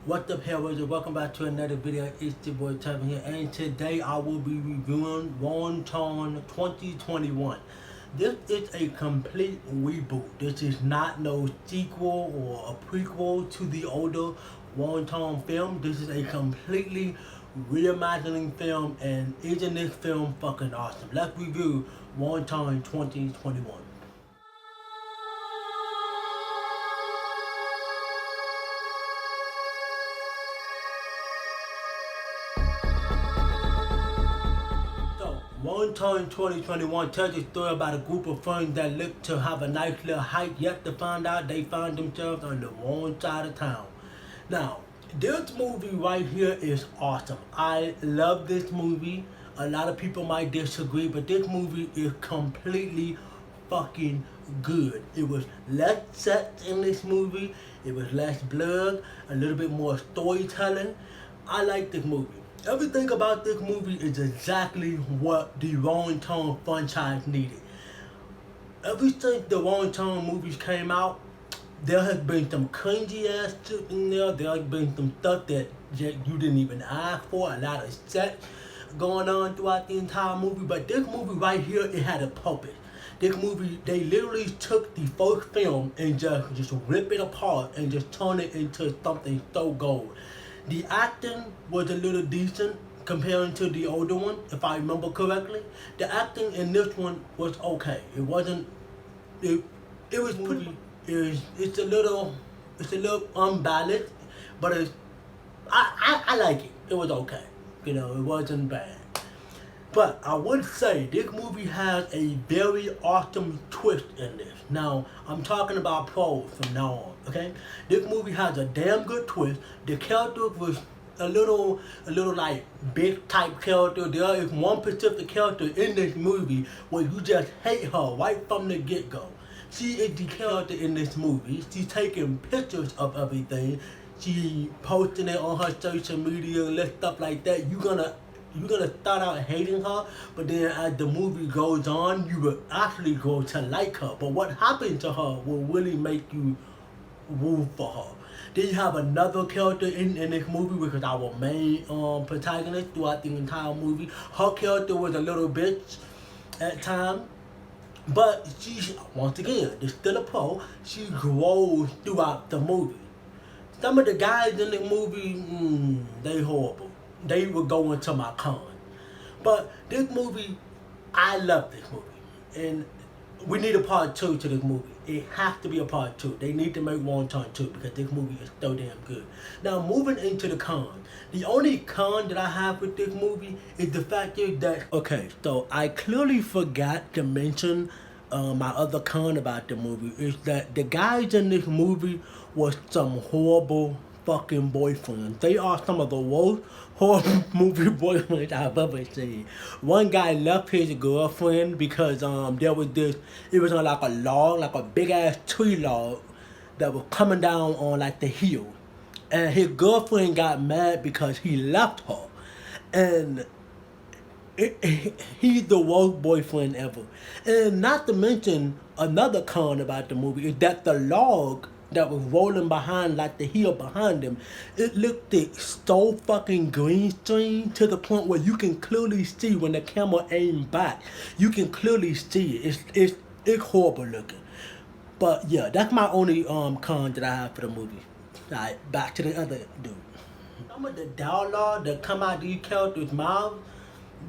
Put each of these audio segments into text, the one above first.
What's up, Heroes, and welcome back to another video. It's your boy Tevin here, and today I will be reviewing Wonton 2021. This is a complete reboot. This is not no sequel or a prequel to the older Wonton film. This is a completely reimagining film, and isn't this film fucking awesome? Let's review Wonton 2021. Wonton 2021 tells a story about a group of friends that look to have a nice little hike, yet to find out they find themselves on the wrong side of town. Now, this movie right here is awesome. I love this movie. A lot of people might disagree, but this movie is completely fucking good. It was less sex in this movie. It was less blood, a little bit more storytelling. I like this movie. Everything about this movie is exactly what the Wonton franchise needed. Ever since the Wonton movies came out, there has been some cringy ass shit in there. There has been some stuff that you didn't even ask for. A lot of sex going on throughout the entire movie. But this movie right here, it had a purpose. This movie, they literally took the first film and just rip it apart and just turn it into something so gold. The acting was a little decent comparing to the older one, if I remember correctly. The acting in this one was okay. It wasn't. It was pretty. It's a little unbalanced, but I like it. It was okay. You know, it wasn't bad. But I would say this movie has a very awesome twist in this. Now, I'm talking about pros from now on, okay? This movie has a damn good twist. The character was a little like big type character. There is one specific character in this movie where you just hate her right from the get-go. She is the character in this movie. She's taking pictures of everything. She posting it on her social media and stuff like that. You're gonna start out hating her, but then as the movie goes on, you will actually go to like her. But what happened to her will really make you root for her. Then you have another character in this movie, which is our main protagonist throughout the entire movie. Her character was a little bitch at times, but she, once again, is still a pro. She grows throughout the movie. Some of the guys in the movie, they horrible. They were going to my con. But this movie, I love this movie. And we need a part 2 to this movie. It has to be a part 2. They need to make Wonton 2 because this movie is so damn good. Now, moving into the con. The only con that I have with this movie is the fact that, okay, so I clearly forgot to mention my other con about the movie is that the guys in this movie was some horrible fucking boyfriends. They are some of the worst horror movie boyfriends I've ever seen. One guy left his girlfriend because there was this, it was on like a log, like a big ass tree log that was coming down on like the hill. And his girlfriend got mad because he left her. And he's the worst boyfriend ever. And not to mention, another con about the movie is that the log that was rolling behind, like the hill behind him, it looked so fucking green screen to the point where you can clearly see when the camera aimed back. You can clearly see it. It's horrible looking. But yeah, that's my only con that I have for the movie. Alright, back to the other dude. Some of the dialogue that come out of these characters' mouths,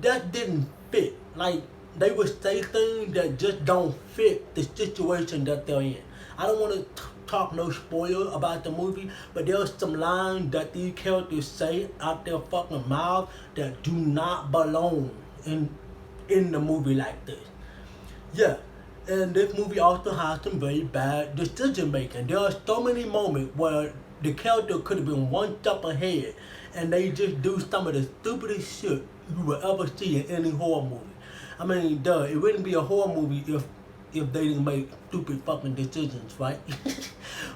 that didn't fit. Like, they would say things that just don't fit the situation that they're in. I don't want to talk no spoiler about the movie, but there's some lines that these characters say out their fucking mouth that do not belong in the movie like this. Yeah, and this movie also has some very bad decision making. There are so many moments where the character could have been one step ahead and they just do some of the stupidest shit you will ever see in any horror movie. I mean, duh, it wouldn't be a horror movie if they didn't make stupid fucking decisions, right?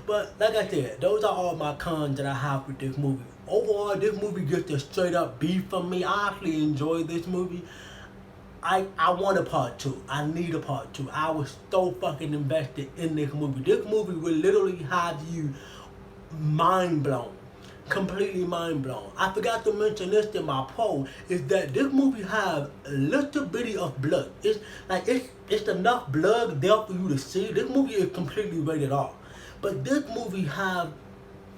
But like I said, those are all my cons that I have with this movie. Overall, this movie gets a straight up B from me. I actually enjoyed this movie. I want a part 2. I need a part 2. I was so fucking invested in this movie. This movie will literally have you mind blown. completely mind blown. I forgot to mention this in my poll, is that this movie have a little bitty of blood. It's like it's enough blood there for you to see. This movie is completely rated R. But this movie have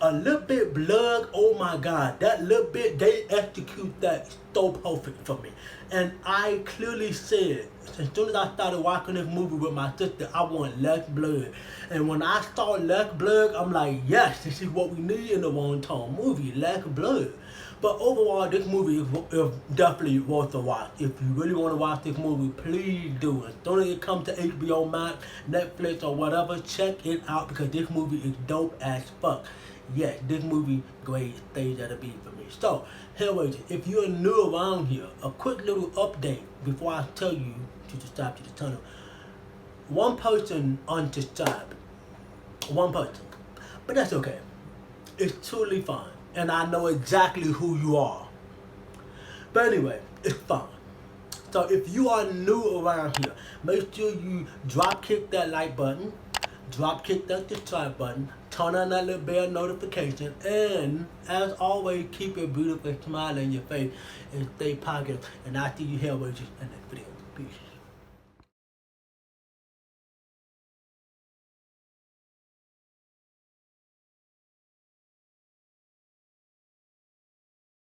a little bit blood. Oh my god, that little bit, they execute that so perfect for me. And I clearly said, as soon as I started watching this movie with my sister, I want less blood. And when I saw less blood, I'm like, yes, this is what we need in a one-tone movie, less blood. But overall, this movie is definitely worth a watch. If you really want to watch this movie, please do. As soon as it comes to HBO Max, Netflix, or whatever, check it out because this movie is dope as fuck. Yes, this movie great stays at a B for me. So, anyways, if you're new around here, a quick little update before I tell you to subscribe to the channel. One person unsubscribed. One person. But that's okay. It's truly fine. And I know exactly who you are. But anyway, it's fine. So if you are new around here, make sure you drop kick that like button, drop kick that subscribe button, turn on that little bell notification, and as always, keep a beautiful smile on your face and stay positive. And I'll see you here with you in the next video. Peace.